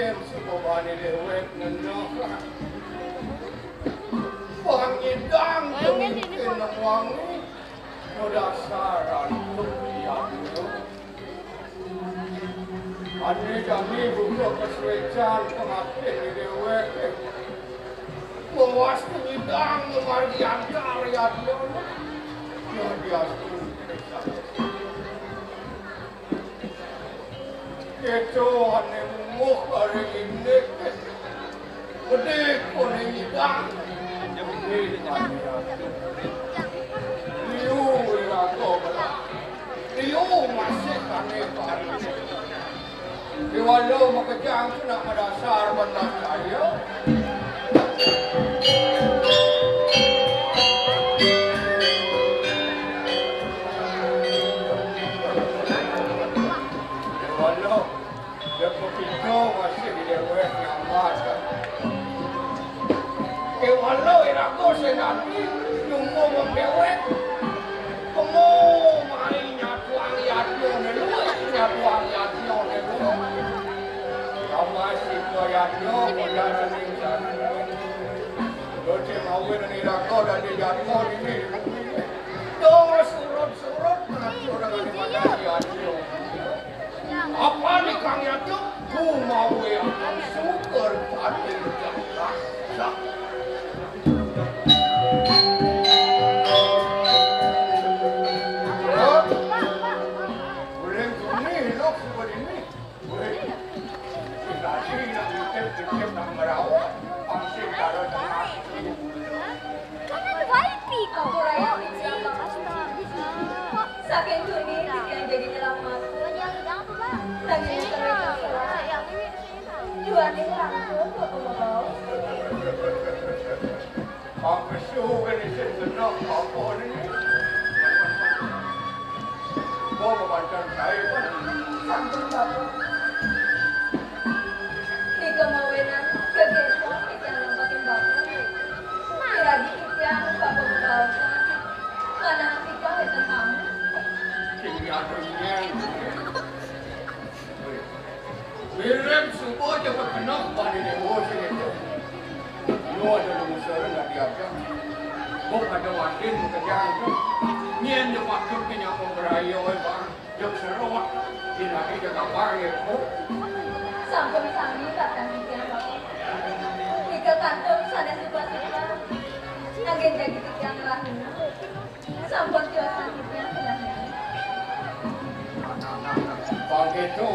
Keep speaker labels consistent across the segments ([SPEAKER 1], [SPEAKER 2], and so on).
[SPEAKER 1] Subhani dewek ngenok. Pangidang tumitin wangi. Nodasaran tumiyanyo. Ani kami buka kesuecan pengatin di dewek. Mewas pangidang memargian karyatnya. Nyadiasun Keco ane mumuk hari ini Gede kone hidang Liu irato bela Liu masih kane kari Diwalo makajang kena madasar bandar kaya masih di dewek yang masa. Walau iraku senati nunggu mendewek, kamu mainnya tuang yatnya nelu, tuang yatnya nelu. Kamu masih koyatnya modal ringsan. Doce mawin iraku dan di jatmo ini. Dong surut dengan dimana yatnya. Apa nih kang yatnya? Ku mau yang syukur tadi jatah. Boleh ini loh seperti ini. Boleh. Kita sih nak titip nak merawat. Pangsit taruh tengah.
[SPEAKER 2] Wifi kau. Saking ini yang jadi nyelamat. Lagi Juan ini langsung kok mau.
[SPEAKER 1] Aku suka ni senang apa ni. Bawa macam saya pun.
[SPEAKER 2] Sampun bapak. Di kemawinan kegiatan kita nampakin bapak. Lagi kita bapak bapak. Mana kita itu kamu?
[SPEAKER 1] Tinggi adunya. Mirip subuh je berkenok pada dewa sini. Lu ada musuh nak diajak. Buk ada wakin kerjaan tu. Nyen de waktu kena beraya bang. Jok serot. Tidak ada kabar yang buk.
[SPEAKER 2] Sampun sami kata mikir bapak. Jika kantor sana suka-suka. Agen jadi yang lain. Sampun jualan itu yang kenanya.
[SPEAKER 1] Panggitu,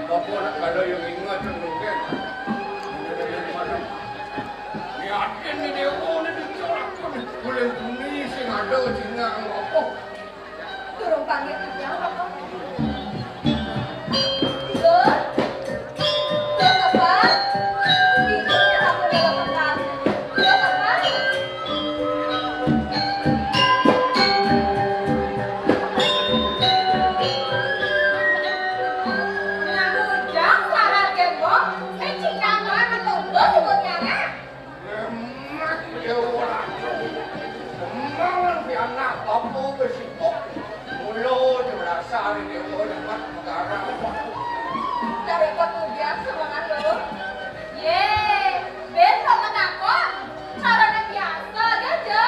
[SPEAKER 1] bapak nak kalau yang ingat cenderungnya. Yakin ni dia ni dicorak boleh bunyi sing ada jinga apa.
[SPEAKER 2] Turun panggil yang bapak. Tur. Tur apa? Itu yang aku dah makan. Tur apa?
[SPEAKER 1] Anak kamu bersibuk, mulu merasa ini dapat perkara.
[SPEAKER 2] Dari kemudian semangat lo, besok menakut, caranya biasa aja,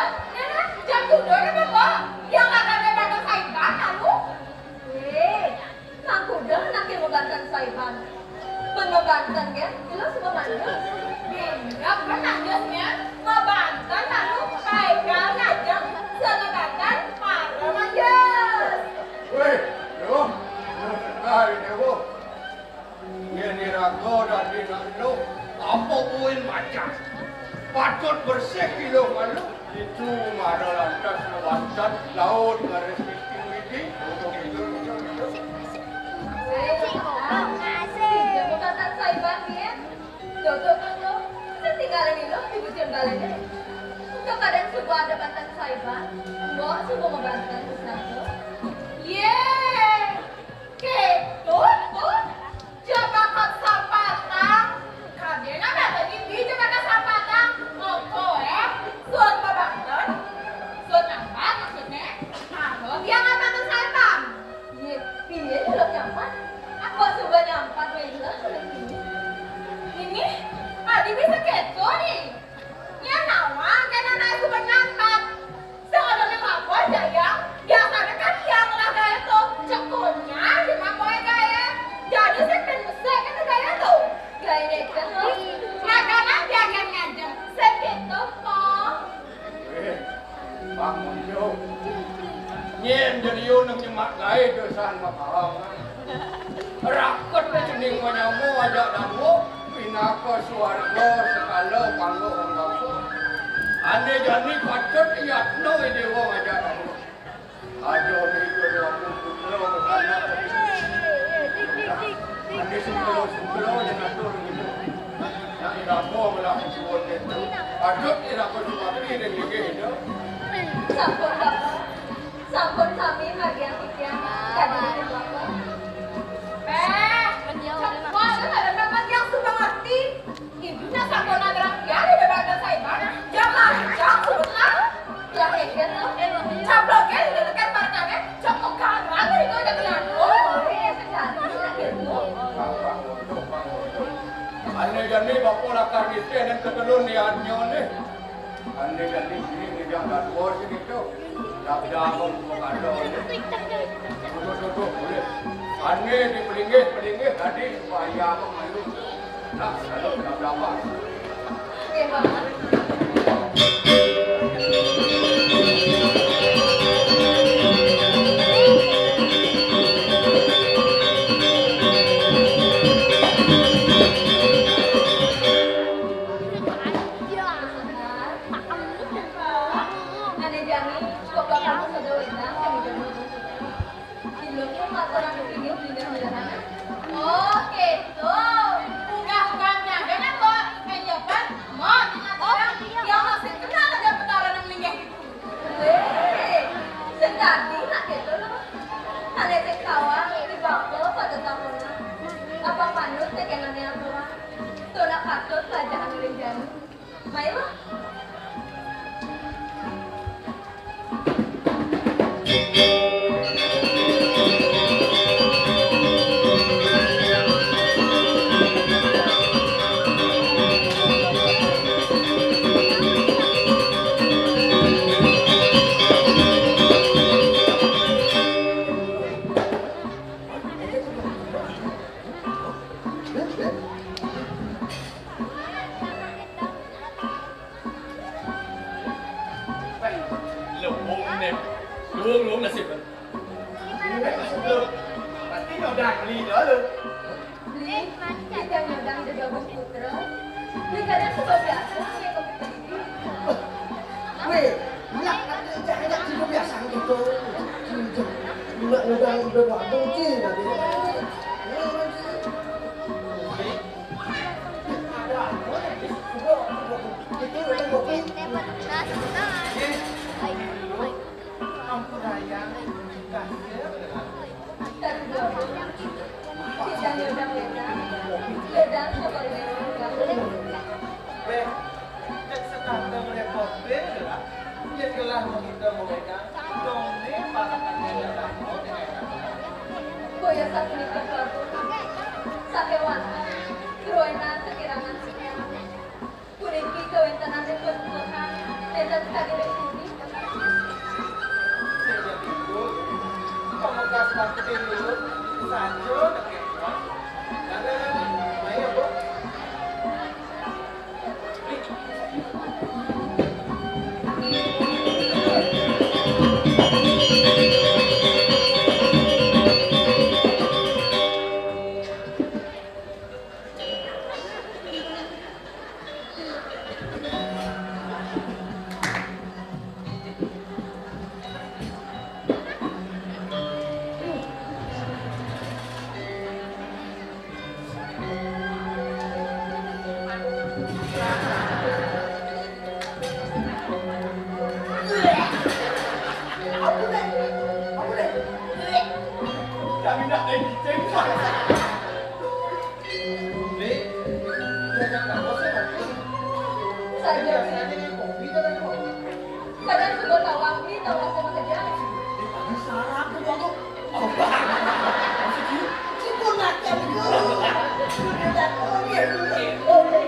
[SPEAKER 2] jam tidurnya bapak, yang akan ada saiban kamu, Kang Kuda nanti membantan saiban, membantan ya, itu semua bantu, enggak pernah jasnya, membantan lalu saiban aja. Selebatan para manjas.
[SPEAKER 1] Weh, yo, hari dewa. Ini ragu dan dinalo, apa buin macam? Patut bersih kilo malu. Itu marah lantas lewantan laut garis miskin widi.
[SPEAKER 2] Jembatan saiban ya. Jodoh kan lo, setinggalan ini lo ibu jembalannya. Kepada sebuah ada bantan saiban, mbok sebuah membantan satu. Ketut, jebakan sapatang. Kadena datang di jebakan sapatang. Moko suat membantan. Suat apa maksudnya? Kalau dia nggak bantan saiban. Pilih belum nyampat. Aku sudah nyampat, Wendla sudah pilih.
[SPEAKER 1] Hai dosan makahangan. Raket cening menyamu ajak damu pinaka suarga sekala kanggo hanggaku. Ane jani patut yatno dewa ajak damu. Ajo ni jodoh aku putra kesana. Ane sumpelo jangan turun gitu. Yang damu malah buat itu. Aduk ira ko suwati dan gitu.
[SPEAKER 2] Sampun bapak, sampun kami bagian tiga kadang bapak. Cepat ada dapat yang sudah mati. Ibunya sampun ada dia di depan saya mana? Jangan sebutlah. Yang ini tuh, caploknya di dekat markanya, cokok karang itu udah kelihatan. Oh, iya sejati gitu.
[SPEAKER 1] Ane jani bapak lakar gitu dan ketelun niatnya nih. Ane jani ini jangan bos gitu. Dah mengada nih. Tutup boleh. Ane di pelingit tadi supaya apa malu. Nah, kalau dah berapa?
[SPEAKER 2] Oke, Bapak. Oh gitu, bukan jangan kok menjabat mau yang masih kenal ada putaran yang linggih gitu. Sendati nak gitu loh. Ada yang kawan di bangku pada tahunnya. Apa panut tekenannya tua? Tolak katut pelajaran linggih. Baiklah.
[SPEAKER 1] Luôn là xịt rồi. Luôn. Pasti nó đang ly nữa luôn.
[SPEAKER 2] Ly, kita nyodang di gabung putra. Ly kadang sebab biasa yang kopi tinggi.
[SPEAKER 3] Weh, nak jangan juga biasa gitu. Nak nyodang udah gabung sih nanti.
[SPEAKER 2] Boya satu di pelaku, sakewan, keroenan kekirangan sinyal, kuriki kewentanan dan pertukaran, dan tadi ini.
[SPEAKER 3] Pamungkas bakti dulu, sanjo, nakekwa. Ayo, Bu.
[SPEAKER 1] Kami nak naik ceng. Ni, jangan tak bosan.
[SPEAKER 2] Saja, kadang sudah tawang ni tawang sama saja.
[SPEAKER 3] Sarap tu aku. Cikgu nak yang itu. Sudah okey.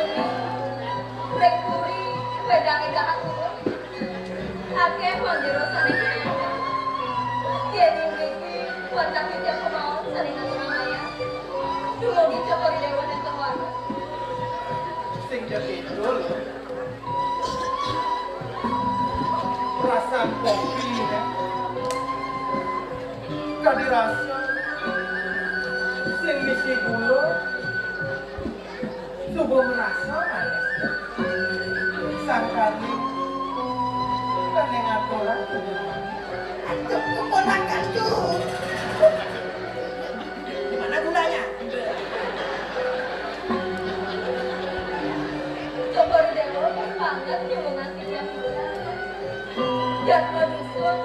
[SPEAKER 2] ini rek kuri wedange jahat turun akeh manjero saning yen iki watak iki kemauan saning maya dumugi cokori dewa dan keluarga
[SPEAKER 3] sing jadidul perasaan kopi ya kadi rasa sing misi dulu coba merasa manis sang kali kan yang aturan aduh keponakan tuh gimana gunanya
[SPEAKER 2] cokori dewa banget hubungan kita Jat madusun,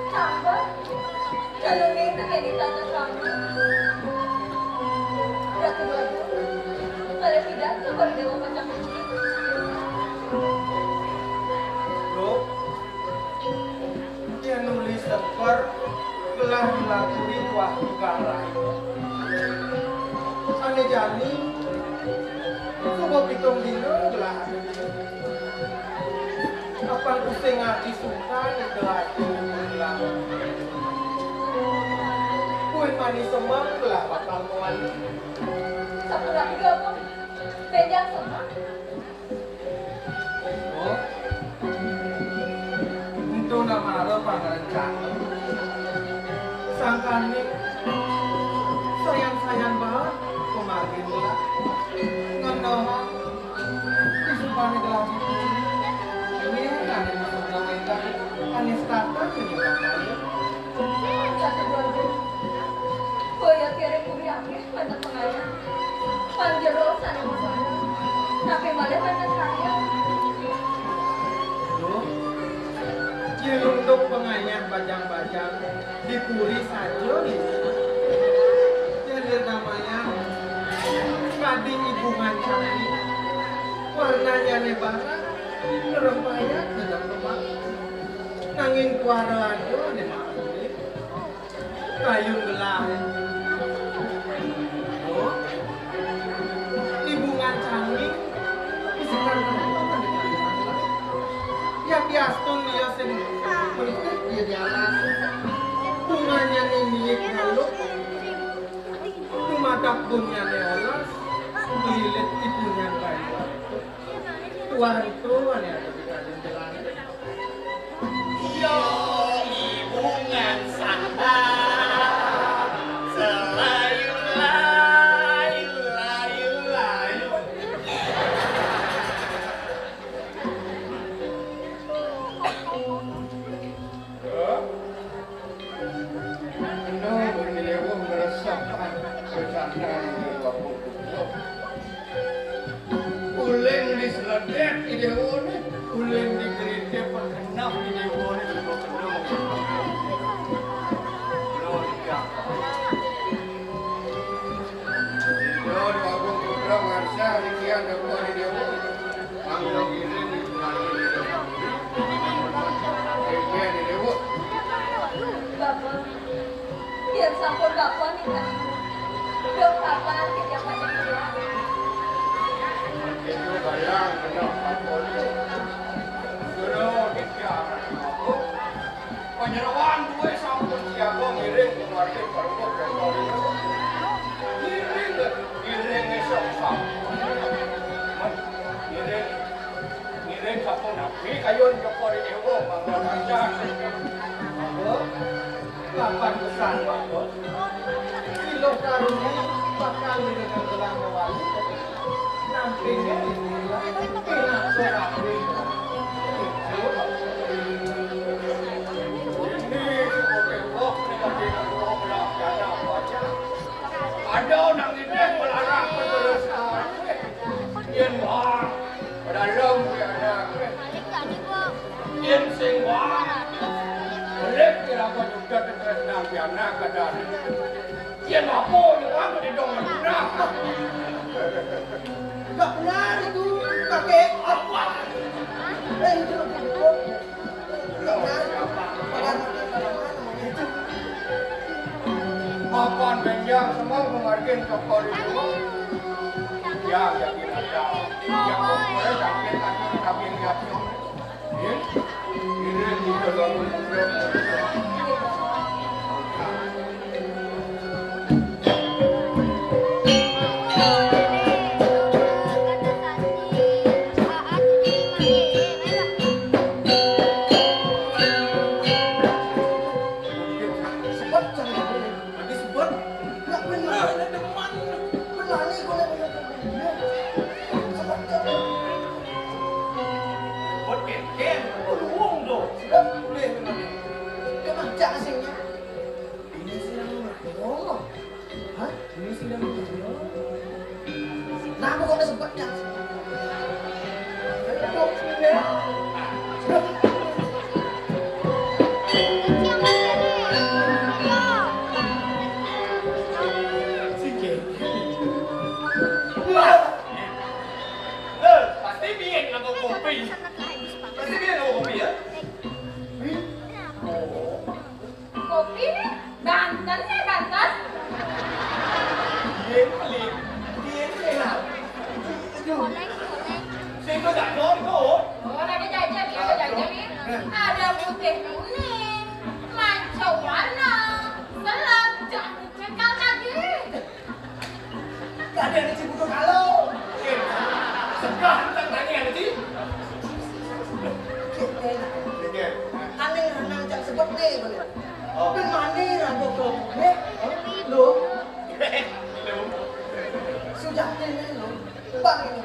[SPEAKER 2] tambah, jalurnya itu kayak di tanah kamu. Ratu Badu, kalau tidak, coba dewa macam ini.
[SPEAKER 3] Bro, dia nulis sekor gelar melakui wah negara. Ane jani, coba pitung dino gelar. Kapan pusing hati suka gelar gelar. Kue manis semang gelar bakal mewali.
[SPEAKER 2] Satu lagi apa? Beda sama.
[SPEAKER 3] Oh, itu nama lo pangeran cakep. Sangkane sayang-sayang banget kemarin lah. Ngendoh disupane gelar itu. Ini kan masuk gawekan anis tata ini namanya.
[SPEAKER 2] Satu Badu, kaya kira kuri akeh mantan pengayang. Panjero sana masana, tapi malah mantan kaya.
[SPEAKER 3] Loh, untuk penganyam bajang-bajang dipuri saja nih. Jadi namanya kading ibu ngancani. Warnanya lebaran, rempahnya tidak lebat. Nanging kuara aja nih maksudnya. Kayu gelah. Oh, ibu ngancani. Isikan teman-teman di kalimantan. Yang diastun dia sendiri menikah dia di alas bunganya niniik haluk tumadak bunnya neolas belilit ibunya kayu tuan itu ada di kalian jalan
[SPEAKER 1] Yo ibungan sandal selayu layu layu layu. No, bernilewo meresapkan bercanda di waktu itu. Uling di seledet ideone, uling di gerite perkenap ideone juga kenal. Gloria. Yo di waktu putra ngarsa rikian dapat ideone. Ambil gini di nari ideone. Rikian ideone.
[SPEAKER 2] Bapak, biar sampun bapak nih kan. Dok kapan kita pada dia?
[SPEAKER 1] Itu bayang benar kapol. Suruh dikiaran aku. Penyerawan gue sampun siaga ngiring ke market perubuk dan kori. Ngiring esok sampun. Ngiring sampun nabi kayun ke kori dewo mangga panjang.
[SPEAKER 3] Mabok, kapan pesan mabok kilo karuni bakal dengan gelang mewali nampingnya inilah enak serapi
[SPEAKER 1] ada nang ini melarang penerusan. Yen wah, dalam ada. Yen sing wah, boleh kira kau juga terus nabi anak kadar. Yen apa yang kamu di dong mana?
[SPEAKER 3] gak benar itu kakek apa itu begitu
[SPEAKER 1] Makan benjang semua kemarin ke kori dulu. Ya, jadi ada. Yang boleh tapi yang lihat yang. Ini di dalam
[SPEAKER 2] Kopi nih, Banten nih, Banten. Oh, lagi jajan nih. Ada putih kuning, manca warna, selap, jangan cekal lagi.
[SPEAKER 3] Ada yang ciputu kalau.
[SPEAKER 1] sekarang tanya yang sih.
[SPEAKER 3] Aneh nang cak sebut nih bener. Ben mani rambut kok. Lho. Sudah ini lho. Bang ini.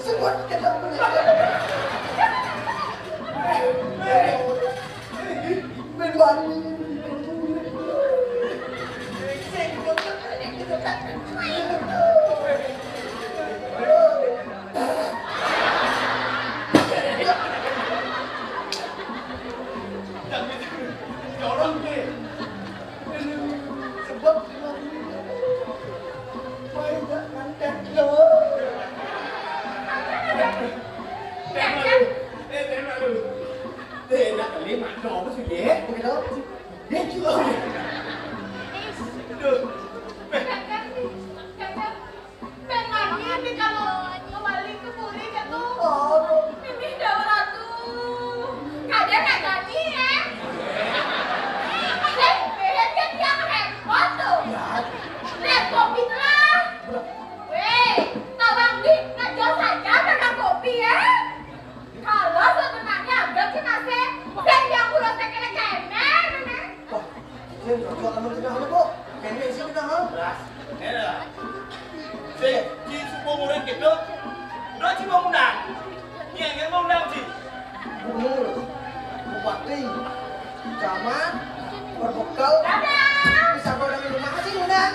[SPEAKER 3] Sebut kita bener. Ben mani. Camat, berbekal, bisa goreng di rumah sih udah.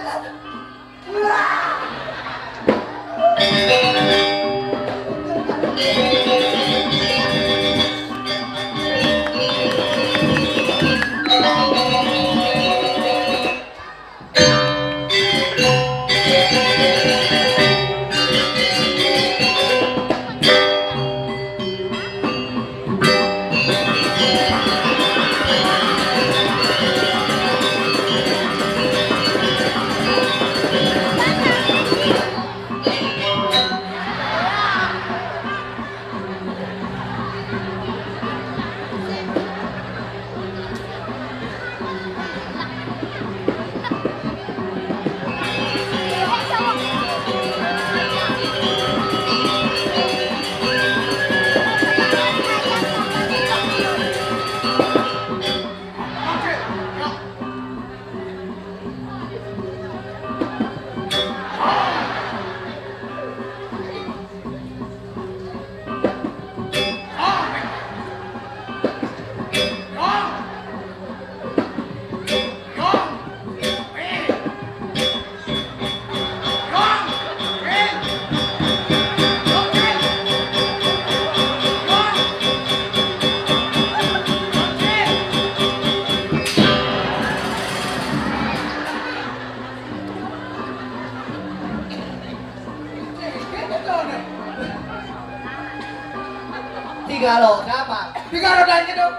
[SPEAKER 3] Tiga lo, siapa?
[SPEAKER 4] Tiga rodanya dong.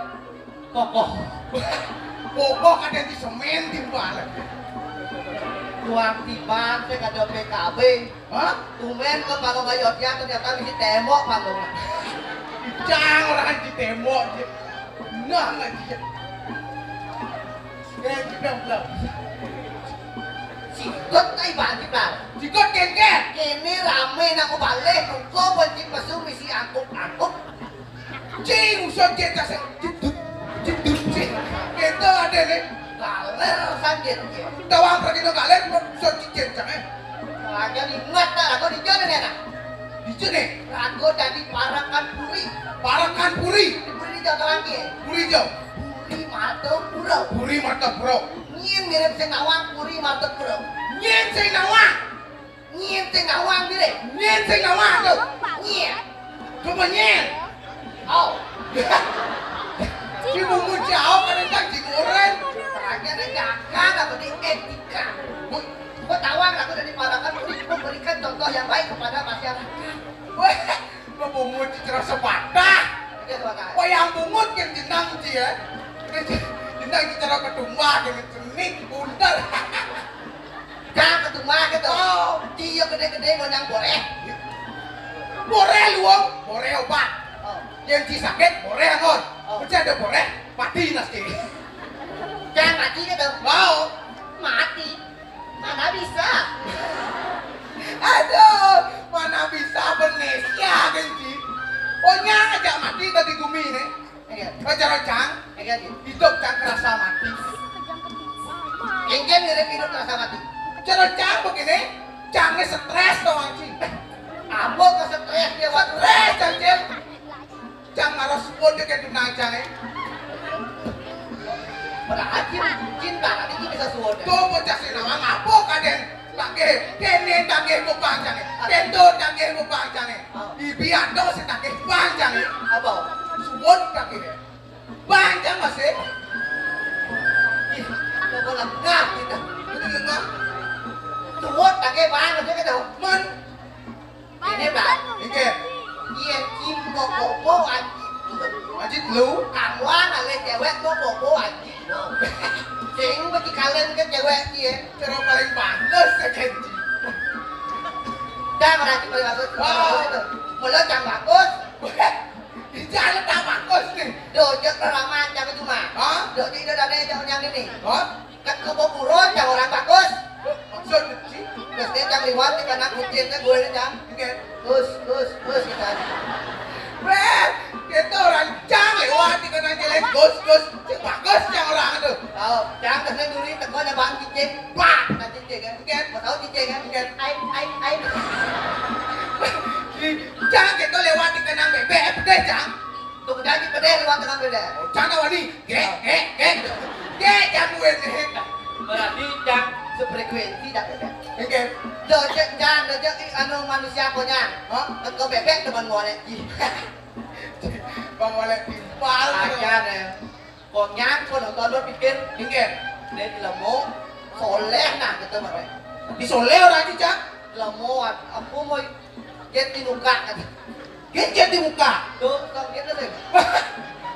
[SPEAKER 4] Kokoh. Kokoh ada di semen di balik.
[SPEAKER 3] Tuang tiban saya kada PKB.
[SPEAKER 1] Hah?
[SPEAKER 3] Tumen ke panggung ayodnya ternyata bisa tembok panggungnya.
[SPEAKER 1] Jangan orang di tembok. Nah, nggak dia. Kayak kita belum.
[SPEAKER 3] Sikut tiban tiban.
[SPEAKER 1] Jikot kengket.
[SPEAKER 3] Kini rame nak aku balik. Kau benci pesu misi angkut.
[SPEAKER 1] Cing, usah kita jedut. Kita ada nih.
[SPEAKER 3] Galer sanjit.
[SPEAKER 1] Tawang pergi dong kalian, usah cincin jangan.
[SPEAKER 3] Aja ingat tak aku di jalan ya nak.
[SPEAKER 1] Di sini,
[SPEAKER 3] Aku tadi parakan puri.
[SPEAKER 1] parakan puri.
[SPEAKER 3] Puri di jatuh lagi.
[SPEAKER 1] Puri jauh.
[SPEAKER 3] Puri marto pura.
[SPEAKER 1] Puri mata bro.
[SPEAKER 3] Nyin mirip sing awang puri marto pura.
[SPEAKER 1] Nyen sing nawang.
[SPEAKER 3] Nyin sing awang mirip.
[SPEAKER 1] Nyen sing nawang tuh.
[SPEAKER 3] Nyin.
[SPEAKER 1] Cuma nyen.
[SPEAKER 3] Oh.
[SPEAKER 1] Si bumbu jauh kan entah digoreng.
[SPEAKER 3] Aja ada jaga aku di etika. Kau tawang aku dari parakan puri memberikan contoh yang baik kepada masyarakat.
[SPEAKER 1] Wah, bumbu cerah sepatah.
[SPEAKER 3] Iya tuh kan.
[SPEAKER 1] Wah yang bungut yang jenang sih ya. Jenang cara kedumba dengan cenik bundar.
[SPEAKER 3] Jangan ketemu gitu.
[SPEAKER 1] Oh,
[SPEAKER 3] Dia gede-gede ngonyang boreh.
[SPEAKER 1] boreh luang, boreh obat.
[SPEAKER 3] Oh.
[SPEAKER 1] Yang di sakit boreh angon.
[SPEAKER 3] Oh.
[SPEAKER 1] Mesti ada boreh mati nasi.
[SPEAKER 3] Jangan mati gitu.
[SPEAKER 1] Mau?
[SPEAKER 3] Mati. Mana bisa?
[SPEAKER 1] Aduh, mana bisa Indonesia genci. Oh nyang aja mati tadi gumi nih.
[SPEAKER 3] Iya.
[SPEAKER 1] Acara cang,
[SPEAKER 3] Iya gitu.
[SPEAKER 1] hidup cang kerasa mati.
[SPEAKER 3] Engken mirip hidup rasa mati.
[SPEAKER 1] Cara cang begini, cangnya stres dong anjing.
[SPEAKER 3] Abo ke stres dia buat
[SPEAKER 1] Stres anjing. Cang marah sepuluh dia kayak dunang cangnya.
[SPEAKER 3] berarti cinta nanti kita bisa suara.
[SPEAKER 1] Tuh bocah sinawang apa kaden? Takeh, kene takeh bukang cangnya. Kento takeh bukang cangnya. Ibian dong si takeh bang cangnya.
[SPEAKER 3] Apa?
[SPEAKER 1] Suwon takeh. Bang cang masih.
[SPEAKER 3] Ih, coba lengah kita.
[SPEAKER 1] Itu lengah.
[SPEAKER 3] Tuwot pakai bahan aja kita.
[SPEAKER 1] Men,
[SPEAKER 3] Ini bang.
[SPEAKER 1] ini
[SPEAKER 3] Iya, kim bobo anjing.
[SPEAKER 1] Ajit lu.
[SPEAKER 3] Kamuan ale cewek bobo anjing. Sing bagi kalian kan cewek dia.
[SPEAKER 1] Cara paling bagus ya genci.
[SPEAKER 3] Jangan berarti paling bagus.
[SPEAKER 1] Wow.
[SPEAKER 3] Mulut yang bagus.
[SPEAKER 1] Di jalan tak bagus nih.
[SPEAKER 3] Dojek raraman jangan cuma.
[SPEAKER 1] Hah?
[SPEAKER 3] Dojek itu ada jangan yang ini.
[SPEAKER 1] Hah?
[SPEAKER 3] Kan keboburon jangan orang bagus.
[SPEAKER 1] Maksud sih?
[SPEAKER 3] Terus dia jangan liwat di kanan kucingnya gue ini jangan.
[SPEAKER 1] Ini.
[SPEAKER 3] Terus kita.
[SPEAKER 1] Weh, kita orang cang lewat di kanan jalan gus. Si bagus yang orang itu.
[SPEAKER 3] Oh, jangan kesana dulu tekonya bang cicing. Pak, nah cicing kan.
[SPEAKER 1] Kan?
[SPEAKER 3] Mau tahu cicing kan? Ai.
[SPEAKER 1] Si cang kita lewat di kanan bebek deh cang.
[SPEAKER 3] Tunggu janji pede lewat tengah beda.
[SPEAKER 1] Cang awal nih. Jang gue nih.
[SPEAKER 3] Berarti yang sefrekuensi tak beda.
[SPEAKER 1] Ini.
[SPEAKER 3] Dojek anu manusia konyang.
[SPEAKER 1] Hah?
[SPEAKER 3] Teko bebek teman ngorek.
[SPEAKER 1] Bang Walek timpal.
[SPEAKER 3] Aja deh. Konyang kau nonton lo pikir
[SPEAKER 1] Ini.
[SPEAKER 3] dia lemu soleh nah gitu mah.
[SPEAKER 1] Di Sole orang aja cang.
[SPEAKER 3] Lemu aku mau get dinuka kata.
[SPEAKER 1] Genjet di muka.
[SPEAKER 3] Tuh, tong gitu deh.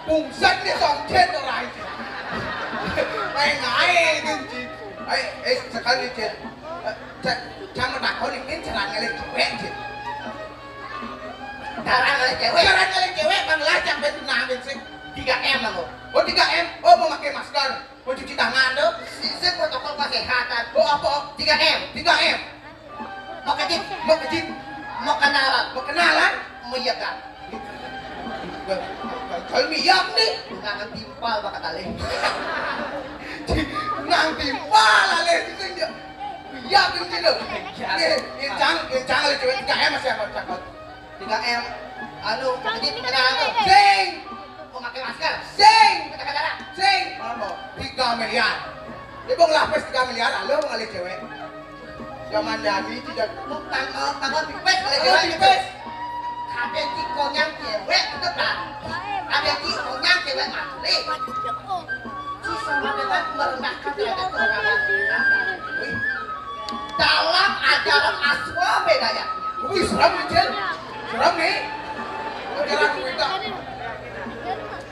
[SPEAKER 1] Bungset dia songket orang aja. Ngai genji. Sekali cek. Jangan nak kau ini cerang ngelek cewek cek.
[SPEAKER 3] Sekarang ada cewek.
[SPEAKER 1] Cerang ngelek cewek bang lacang betul nangin sih.
[SPEAKER 3] 3M aku.
[SPEAKER 1] Oh 3M. Oh mau pakai masker. Mau cuci tangan tuh.
[SPEAKER 3] Sistem protokol kesehatan.
[SPEAKER 1] Oh apa?
[SPEAKER 3] 3M.
[SPEAKER 1] 3M.
[SPEAKER 3] Mau kejip,
[SPEAKER 1] Mau kejit.
[SPEAKER 3] mau kenalan,
[SPEAKER 1] Mau kenalan.
[SPEAKER 3] mau iyakan.
[SPEAKER 1] Kalau miyak nih.
[SPEAKER 3] Ngangan timpal bakal tali.
[SPEAKER 1] Nang timpal ale itu dia. Miyak itu dia. Ini cang ale cewek 3M masih apa cakot.
[SPEAKER 3] 3M. Anu, kejip kenalan tuh.
[SPEAKER 1] Sing.
[SPEAKER 3] Mau pakai masker.
[SPEAKER 1] Sing.
[SPEAKER 3] Kata-kata.
[SPEAKER 1] Sing.
[SPEAKER 3] Apa?
[SPEAKER 1] 3 miliar. Dia mau lapis 3 miliar, lalu mau ngalih cewek. Zaman Dani tidak.
[SPEAKER 3] Lu tanggal pipes kali
[SPEAKER 1] Oh,
[SPEAKER 3] cewek.
[SPEAKER 1] pipes.
[SPEAKER 3] Ada cikonyang cewek itu kan. Ada cikonyang cewek asli. Si sama dengan merendahkan derajat keorangan. Dalam ajaran aswa bedanya.
[SPEAKER 1] Wih, seram nih, Cel. Seram nih. Ajaran kita.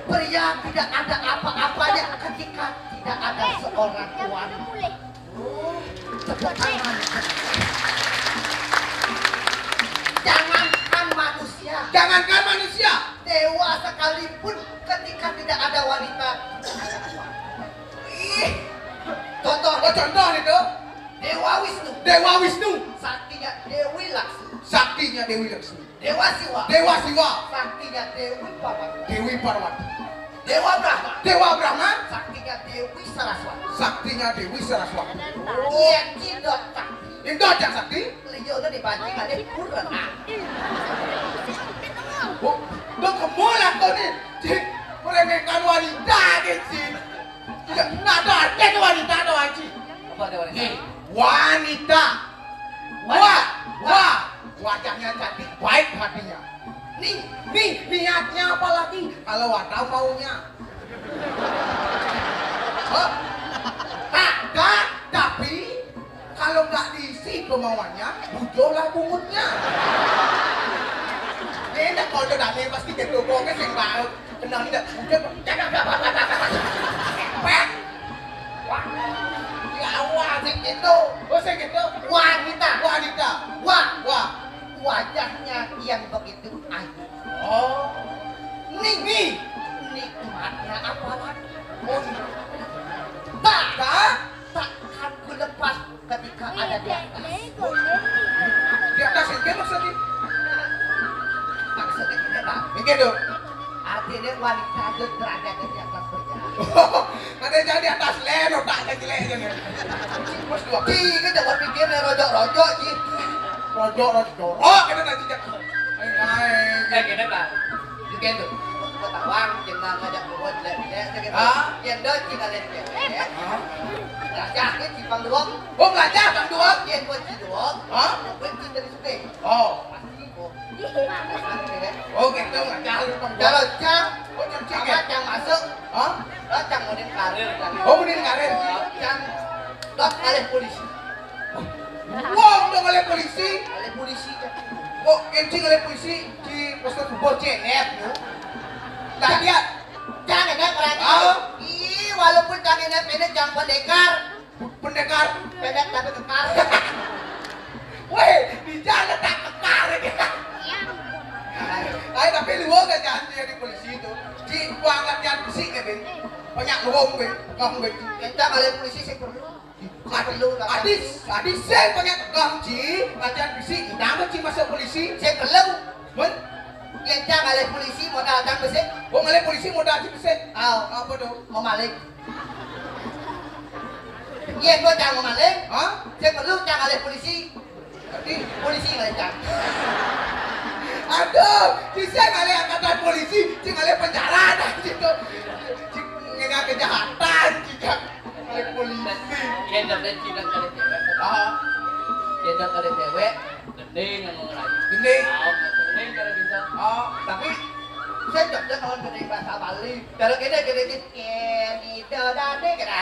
[SPEAKER 3] Pria tidak ada apa-apanya ketika tidak ada seorang wanita. Jangankan manusia,
[SPEAKER 1] Jangankan manusia.
[SPEAKER 3] dewa sekalipun ketika tidak ada wanita. Ih, contoh,
[SPEAKER 1] Oh, contoh itu.
[SPEAKER 3] Dewa Wisnu,
[SPEAKER 1] Dewa Wisnu.
[SPEAKER 3] saktinya Dewi Laksmi.
[SPEAKER 1] Saktinya Dewi Laksmi.
[SPEAKER 3] Dewa Siwa,
[SPEAKER 1] Dewa Siwa.
[SPEAKER 3] saktinya Dewi Parwati.
[SPEAKER 1] Dewi Parwati.
[SPEAKER 3] Dewa Brahma,
[SPEAKER 1] Dewa Brahma.
[SPEAKER 3] saktinya Dewi Saraswati.
[SPEAKER 1] Saktinya Dewi Saraswati.
[SPEAKER 3] Iya, Cidot Sakti.
[SPEAKER 1] Itu aja sakti.
[SPEAKER 3] Beliau udah dipancing ada purna.
[SPEAKER 1] Oh, lo kemulan kau nih. Cik, meremehkan wanita kecil. Tidak, nggak ada wanita ada wajib.
[SPEAKER 3] Apa ada wanita?
[SPEAKER 1] Hei, wanita. Wah, wajahnya cantik, baik hatinya. Nih, niatnya apa lagi? Kalau ada maunya. Hah? Ada, tapi kalau nggak diisi kemauannya, bujolah bungutnya. Ini kalau udah nih pasti gitu, pokoknya sing banget. Kenal tidak? Pet. Ya awal sing gitu. Oh sing gitu.
[SPEAKER 3] Wanita.
[SPEAKER 1] Wah.
[SPEAKER 3] Wajahnya yang begitu ayu.
[SPEAKER 1] Oh. Nih.
[SPEAKER 3] Nikmatnya apa?
[SPEAKER 1] Oh,
[SPEAKER 3] Takkan ku lepas ketika ada di atas.
[SPEAKER 1] di atas ini maksudnya.
[SPEAKER 3] Maksudnya tidak tak.
[SPEAKER 1] Ini dong.
[SPEAKER 3] Artinya wanita itu berada di atas berjalan.
[SPEAKER 1] Katanya di atas leno tak ada jeleknya nih. Bos dua.
[SPEAKER 3] Kita dapat pikir nih rojok-rojok sih.
[SPEAKER 1] Rojok. Oh, kita nanti jak. Ayo.
[SPEAKER 3] Gini kan. Juga itu. Ketawang, jangan ngajak buat lihat.
[SPEAKER 1] Ah?
[SPEAKER 3] Yang dah kita lihat ya. Rakyatnya cipang doang.
[SPEAKER 1] Oh, belajar Bang Duot.
[SPEAKER 3] Yang buat si doang.
[SPEAKER 1] Hah?
[SPEAKER 3] Benci dari suke.
[SPEAKER 1] Oh.
[SPEAKER 3] Pasti kok.
[SPEAKER 1] Oh, gitu belajar Bang Duot.
[SPEAKER 3] Kalau cang,
[SPEAKER 1] Oh, jam
[SPEAKER 3] sama
[SPEAKER 1] tiga.
[SPEAKER 3] cang masuk,
[SPEAKER 1] Hah?
[SPEAKER 3] lo cang modern karir kan.
[SPEAKER 1] Oh, mending karir.
[SPEAKER 3] Cang, lo kalih polisi.
[SPEAKER 1] Wong dong oleh polisi.
[SPEAKER 3] Kalih polisi kan.
[SPEAKER 1] Oh, kencing oleh polisi di poster football CF yo. Tak lihat.
[SPEAKER 3] Cang enak orang
[SPEAKER 1] Ah.
[SPEAKER 3] Ih, walaupun cang enak pendek cang pendekar.
[SPEAKER 1] Pendekar.
[SPEAKER 3] Pendek tapi kekar.
[SPEAKER 1] Weh, di jalan tak kekar dia. Ay, tapi luwag gak jangan dia di polisi itu. Di buang latihan fisik ya, Ben. Banyak luwag, Ben. Kang, Ben.
[SPEAKER 3] Kita kalih polisi sih perlu. Perlu lah.
[SPEAKER 1] Adis saya banyak kang, Ci. Latihan fisik. Nama Ci masuk polisi.
[SPEAKER 3] Saya perlu.
[SPEAKER 1] Ben.
[SPEAKER 3] Yang cang kalih polisi mau datang besek.
[SPEAKER 1] Oh, ngalih polisi mau datang fisik.
[SPEAKER 3] Aw,
[SPEAKER 1] Apa tuh?
[SPEAKER 3] mau malik. Iya, gua cang mau malik.
[SPEAKER 1] Hah?
[SPEAKER 3] Saya perlu cang kalih polisi.
[SPEAKER 1] Tadi.
[SPEAKER 3] Polisi kalih cang.
[SPEAKER 1] Aduh, Ci saya ngalih angkatan polisi. Ci ngalih penjara dah gitu. Ci nggak kejahatan, Ci ngalih polisi.
[SPEAKER 3] Yang dapat cinta kalih cewek.
[SPEAKER 1] Ah,
[SPEAKER 3] Yang dapat kalih cewek. Gending ngomong lagi.
[SPEAKER 1] gending.
[SPEAKER 3] Gending kalau bisa.
[SPEAKER 1] Tapi
[SPEAKER 3] Saya cocok kalau gending bahasa Bali. Kalau kita gending keni dodane kena.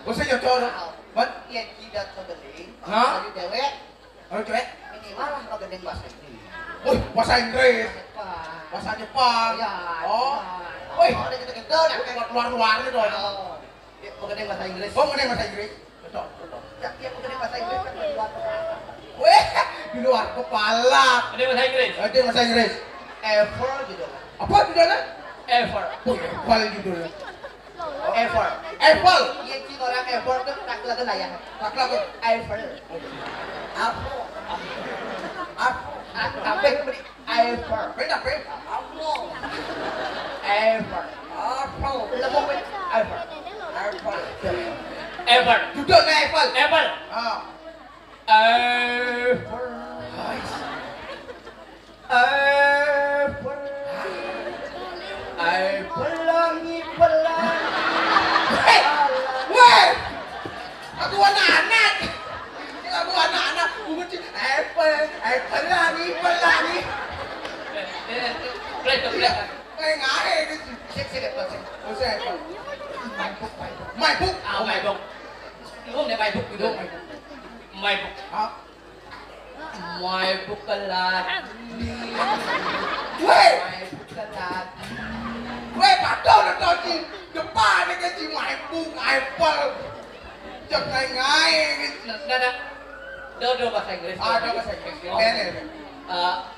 [SPEAKER 1] usah nyocor. Ben.
[SPEAKER 3] Yang tidak gending.
[SPEAKER 1] Hah?
[SPEAKER 3] Kalau cewek
[SPEAKER 1] Oh, cewek.
[SPEAKER 3] minimal lah kalau gending bahasa Inggris.
[SPEAKER 1] Wih, bahasa Inggris.
[SPEAKER 3] Jepang.
[SPEAKER 1] Bahasa Jepang.
[SPEAKER 3] Ya.
[SPEAKER 1] Oh. Wih,
[SPEAKER 3] Ada gitu-gitu dah kayak
[SPEAKER 1] luar-luarnya dong.
[SPEAKER 3] Oh. Ya, gending bahasa Inggris.
[SPEAKER 1] Oh, ngerti bahasa Inggris. Betul.
[SPEAKER 3] Ya, gending bahasa Inggris kan di luar kepala.
[SPEAKER 1] Wih, di luar kepala.
[SPEAKER 3] Gending bahasa Inggris.
[SPEAKER 1] Itu bahasa Inggris.
[SPEAKER 3] Ever gitu.
[SPEAKER 1] Apa judulnya?
[SPEAKER 3] Ever.
[SPEAKER 1] Oh, Apple judulnya.
[SPEAKER 3] Ever.
[SPEAKER 1] Apple.
[SPEAKER 3] Iya, cing orang ever tuh tak lagu layang.
[SPEAKER 1] Tak lagu.
[SPEAKER 3] Ever. Apa?
[SPEAKER 1] Apa?
[SPEAKER 3] Apa yang beri? Ever.
[SPEAKER 1] Beda, beda.
[SPEAKER 3] Ever.
[SPEAKER 1] Apple.
[SPEAKER 3] Lemong beri. Ever.
[SPEAKER 1] Apple.
[SPEAKER 3] Ever.
[SPEAKER 1] Judulnya Apple.
[SPEAKER 3] Ever.
[SPEAKER 1] Ah.
[SPEAKER 3] Ever. Ever. Pelangi pelangi.
[SPEAKER 1] Weh, aku anak-anak. Aku anak-anak. Aku Apple lagi. Kayak ngahe gitu.
[SPEAKER 3] Sik sik Apple sik.
[SPEAKER 1] Oh, saya Apple. My book.
[SPEAKER 3] Oh my book. Không để bài book gitu. My book.
[SPEAKER 1] Hah?
[SPEAKER 3] My book là
[SPEAKER 1] Weh,
[SPEAKER 3] My book là
[SPEAKER 1] weh, padahal udah tahu di depan ini kan si my book, Apple.
[SPEAKER 3] Cek ngai.
[SPEAKER 4] Nah. Do bahasa Inggris.
[SPEAKER 3] Ada bahasa Inggris. Ini.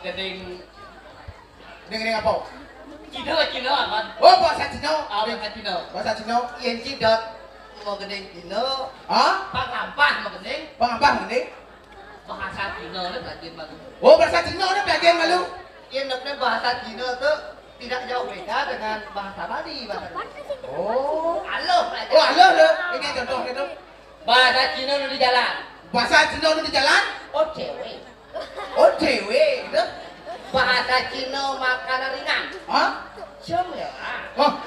[SPEAKER 4] Geding
[SPEAKER 3] Dengerin apa?
[SPEAKER 4] Cina aman.
[SPEAKER 3] Oh, bahasa Cina.
[SPEAKER 4] Bahasa Cina.
[SPEAKER 3] Bahasa Cina.
[SPEAKER 4] Yen cidot mau geding Cina.
[SPEAKER 3] Hah?
[SPEAKER 4] Pang-ampah mau geding.
[SPEAKER 3] Apa ini?
[SPEAKER 4] Bahasa Cina itu belajar malu.
[SPEAKER 3] Oh, bahasa Cina ini bagian malu.
[SPEAKER 4] Yen bahasa Cina itu tidak jauh beda dengan bahasa Bali.
[SPEAKER 3] Oh.
[SPEAKER 4] Halo.
[SPEAKER 3] Oh, halo. Ini contohnya tuh.
[SPEAKER 4] Bahasa Cina di jalan.
[SPEAKER 3] Bahasa Cina di jalan?
[SPEAKER 4] Oh cewek.
[SPEAKER 3] Oh, cewek. Itu.
[SPEAKER 4] Bahasa Cina makanan ringan.
[SPEAKER 3] Hah?
[SPEAKER 4] Cemela.
[SPEAKER 3] Oh,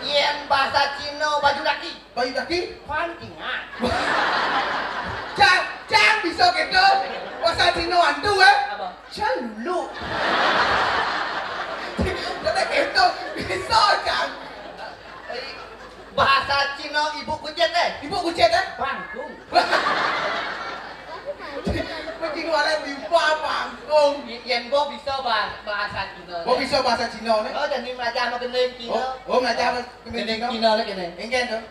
[SPEAKER 4] Yen bahasa Cina baju kaki.
[SPEAKER 3] baju kaki?
[SPEAKER 4] Pantingan.
[SPEAKER 3] Cang bisa gitu. Bahasa Cina antu eh?
[SPEAKER 4] Apa?
[SPEAKER 3] Calulu. Kata gitu. Bisa, Cang.
[SPEAKER 4] Bahasa Cina ibu kucet deh.
[SPEAKER 3] Ibu kucet eh?
[SPEAKER 4] Panggung.
[SPEAKER 3] Mesti keluaran bimpa panggung.
[SPEAKER 4] Yen bo bisa bahasa Cina.
[SPEAKER 3] Oh, bisa bahasa Cina nih?
[SPEAKER 4] Oh jadi belajar sama gendeng Cina.
[SPEAKER 3] Oh, belajar sama
[SPEAKER 4] Gendeng
[SPEAKER 3] Cina.
[SPEAKER 4] Cina lah gini.
[SPEAKER 3] Enggak tuh.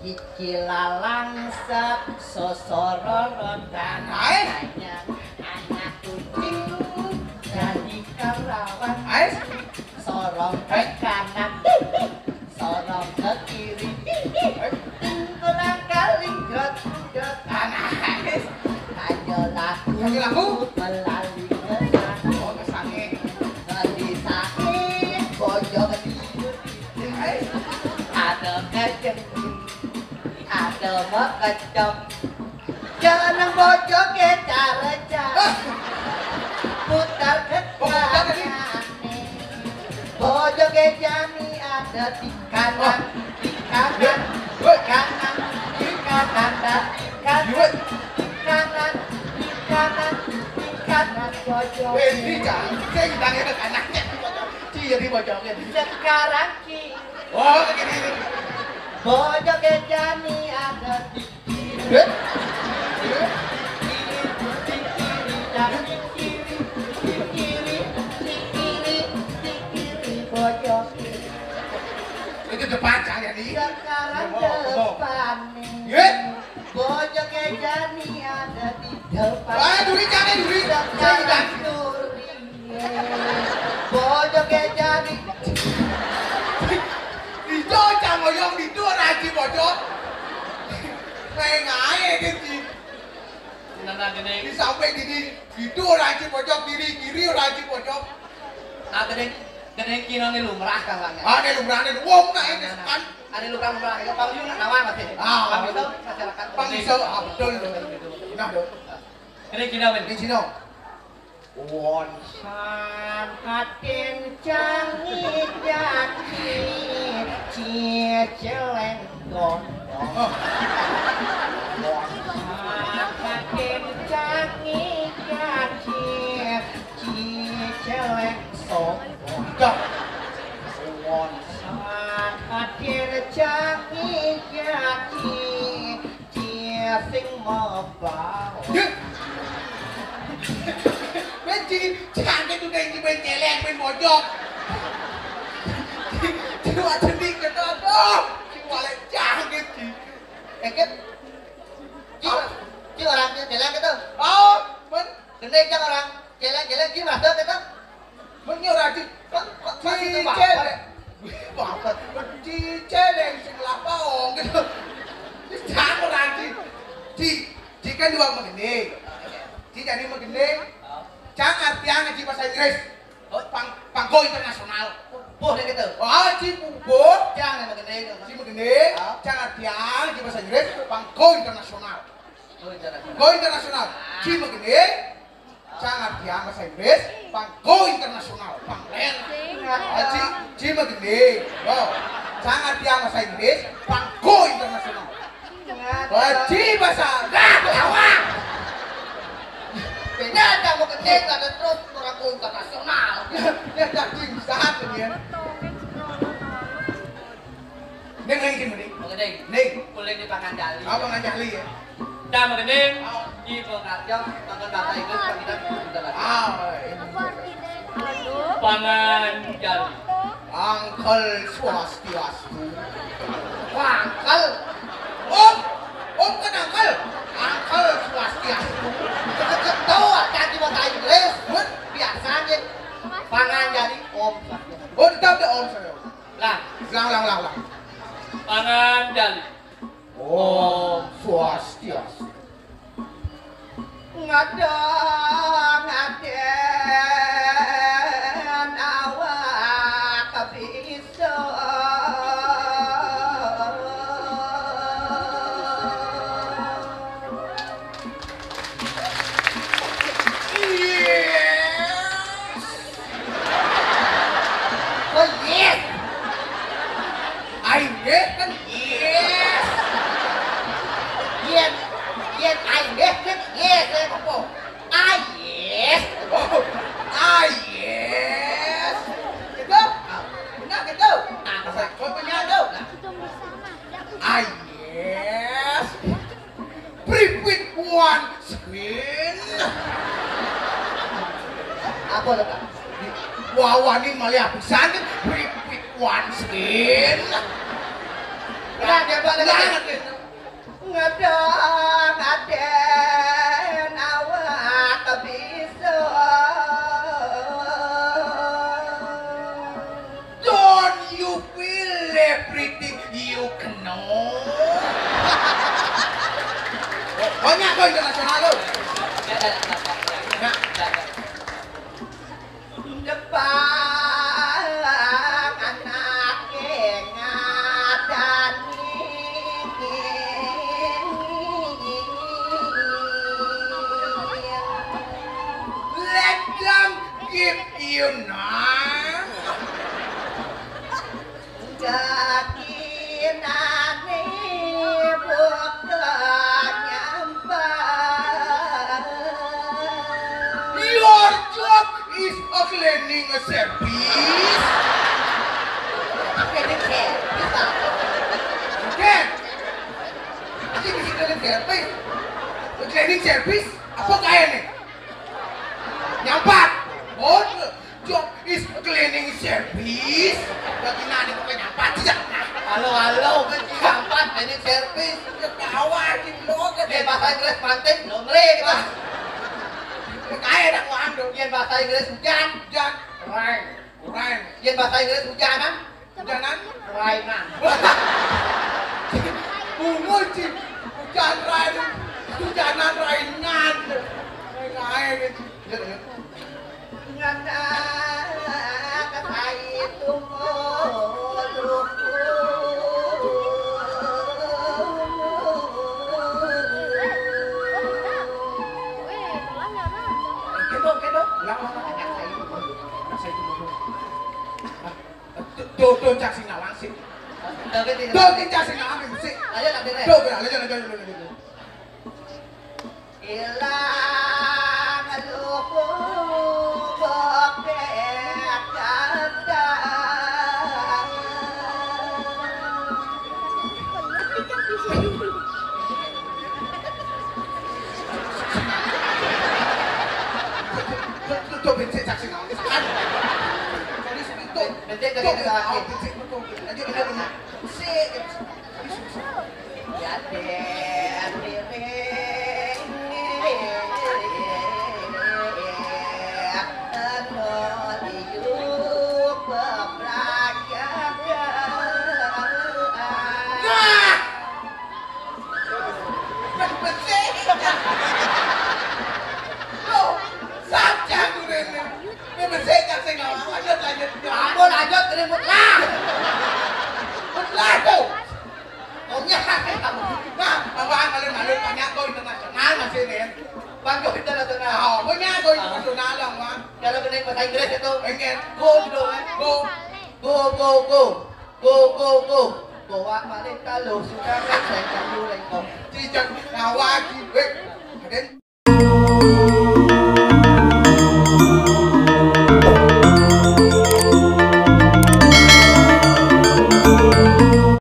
[SPEAKER 4] Cikilalang sep sosororon dan hanya anak kucing jadi kerawan
[SPEAKER 3] Ais?
[SPEAKER 4] sorong ke kanan sorong ke kiri tinggulang kaling grot grot
[SPEAKER 3] Ais.
[SPEAKER 4] hanya
[SPEAKER 3] Hanya laku?
[SPEAKER 4] melalui kesan
[SPEAKER 3] Oh, kesangit.
[SPEAKER 4] di sakit bojong tidur
[SPEAKER 3] Ais.
[SPEAKER 4] ada kejengking ada makacang jangan bojong ke cara putar ke kanan bojong ke jami ada di kanan di kanan di kanan di kanan di kanan di kanan di kanan di kanan bojong
[SPEAKER 3] Ini Cang. Saya ditanya ke anaknya. Ci jadi bojongnya.
[SPEAKER 4] sekarang kiri
[SPEAKER 3] Oh, begini.
[SPEAKER 4] bojong ke jami ada di
[SPEAKER 3] Eh? Itu depan Cang ya nih.
[SPEAKER 4] Sekarang depan
[SPEAKER 3] Ye?
[SPEAKER 4] bojong kejani ada di depan.
[SPEAKER 3] Ah, duri Cang ya duri. Saya
[SPEAKER 4] Sekarang
[SPEAKER 3] ditanya.
[SPEAKER 4] duri bojong kejani.
[SPEAKER 3] Di chỗ Cang Moyong di tua raji bojong. Ngày ngái cái gì?
[SPEAKER 4] Nana gede,
[SPEAKER 3] Di sampai gini, di tua raji bojong kiri raji bojong.
[SPEAKER 4] gede kino ni lumrah kan bang.
[SPEAKER 3] Ah, ini lumrah ini wong nah ini kan.
[SPEAKER 4] Ada lumrah itu bang Yung nak nawa masih.
[SPEAKER 3] Ah,
[SPEAKER 4] bang itu masyarakat.
[SPEAKER 3] Bang Iso, ah, betul. Nah, dong.
[SPEAKER 4] Gede kino ben.
[SPEAKER 3] Di sini.
[SPEAKER 4] Won san hatin cangi jaki cie celeng don.
[SPEAKER 3] Oh,
[SPEAKER 4] Won san hatin cangi jaki cie celeng sok.
[SPEAKER 3] dah.
[SPEAKER 4] Won san hatin cangi jaki cie sing mabau.
[SPEAKER 3] Ye. Benci, Cang itu dari ben celeng ben bojong. Cuma sedih ke aduh. Cuma lek Cang gitu.
[SPEAKER 4] Eket. Ci orang celeng itu.
[SPEAKER 3] Oh, ben
[SPEAKER 4] Gendeng cang orang celeng ci masuk itu.
[SPEAKER 3] ben yo raji.
[SPEAKER 4] Masih itu
[SPEAKER 3] Ci celeng. Bapak, ci celeng sing lapaong gitu. Cang orang ci kan dua begini. Ci jadi begini. Cang artinya ngaji bahasa Inggris. Pangko internasional.
[SPEAKER 4] Boleh gitu.
[SPEAKER 3] Oh, ci bubur.
[SPEAKER 4] Jangan yang gendeng.
[SPEAKER 3] Ci begini. Cang artinya ngaji bahasa Inggris. Pangko internasional. Go internasional. Ci begini. Cang artinya bahasa Inggris. Pangko internasional. Panglen. Ci begini. Oh, cang artinya bahasa Inggris. Pangko internasional. Ci bahasa Jawa.
[SPEAKER 4] Beda ada mau gendeng ada terus orang internasional.
[SPEAKER 3] Ya daging sahat ini. Neng lagi gini.
[SPEAKER 4] Mau gendeng.
[SPEAKER 3] Neng.
[SPEAKER 4] Boleh dipangan jali.
[SPEAKER 3] Apa ngajali ya?
[SPEAKER 4] Dah mau gendeng. Di pengajar makan bahasa Inggris kita sudah lagi. Pangan jali.
[SPEAKER 3] Uncle Swastiastu.
[SPEAKER 4] Angkel.
[SPEAKER 3] Om kan angkel swastiastu.
[SPEAKER 4] Ketua ganti bahasa Inggris. Biasanya pangan jadi om.
[SPEAKER 3] Oh tetap deh om saya.
[SPEAKER 4] Lah,
[SPEAKER 3] Lang.
[SPEAKER 4] pangan jadi
[SPEAKER 3] Om swastiastu.
[SPEAKER 4] ngadeng awak bisa. Oh yes.
[SPEAKER 3] Aing kan
[SPEAKER 4] Yes. Yes, I yes, yes, apa? Ah yes.
[SPEAKER 3] oh yes.
[SPEAKER 4] Gitu. Benar gitu.
[SPEAKER 3] Saya
[SPEAKER 4] Kau punya tu.
[SPEAKER 3] yes. Pripit one screen.
[SPEAKER 4] Apa letak?
[SPEAKER 3] Wawani malah pisan pripit one screen.
[SPEAKER 4] Benar dia buat letak. Ngadeng awak bisa.
[SPEAKER 3] Don't you feel everything you know? Banyak kau internasional lo.
[SPEAKER 4] Depan anak ngadani.
[SPEAKER 3] Let them give you none.
[SPEAKER 4] Gakinane bukan nyampai.
[SPEAKER 3] Your job is a cleaning service.
[SPEAKER 4] Kene ke, bisa.
[SPEAKER 3] Ken, ini bisa cleaning service. Cleaning service apa kaya nih? Nyampat. Oh, job is cleaning service. Bagi nani kok nyampat sih?
[SPEAKER 4] Halo, kecil gampat, ini servis.
[SPEAKER 3] Ketawa di blog
[SPEAKER 4] Dia bahasa Inggris penting, nongre kita.
[SPEAKER 3] kaya dah uang dong.
[SPEAKER 4] Dia bahasa Inggris hujan,
[SPEAKER 3] Hujan, rain.
[SPEAKER 4] dia bahasa Inggris hujanan,
[SPEAKER 3] Hujanan,
[SPEAKER 4] rainan.
[SPEAKER 3] bunga sih. Hujanan rainan. Kaya gitu.
[SPEAKER 4] Ngana katai tumuluku. Kedok.
[SPEAKER 3] Tuh cak sing nawang sih. Tuh cak sing nawang sih.
[SPEAKER 4] Ayo tak dire.
[SPEAKER 3] Tuh benar.
[SPEAKER 4] Ilang luku bokek kata.
[SPEAKER 3] Tuh bencet cak sing nawang. Tuh
[SPEAKER 4] Bencet dari negara.
[SPEAKER 3] Lanjut.
[SPEAKER 4] Ya Ampun lanjut keriput lah.
[SPEAKER 3] Lah tuh.
[SPEAKER 4] Omnya kamu.
[SPEAKER 3] Nah, abang kalian banyak go internasional masih nih.
[SPEAKER 4] Bang go internasional.
[SPEAKER 3] Oh, banyak go internasional lang, bang.
[SPEAKER 4] Kalau kena bahasa Inggris itu
[SPEAKER 3] Pengen
[SPEAKER 4] go gitu kan. Go. Bawa balik kalau sudah selesai kamu lengkong.
[SPEAKER 3] Tidak ngawaki,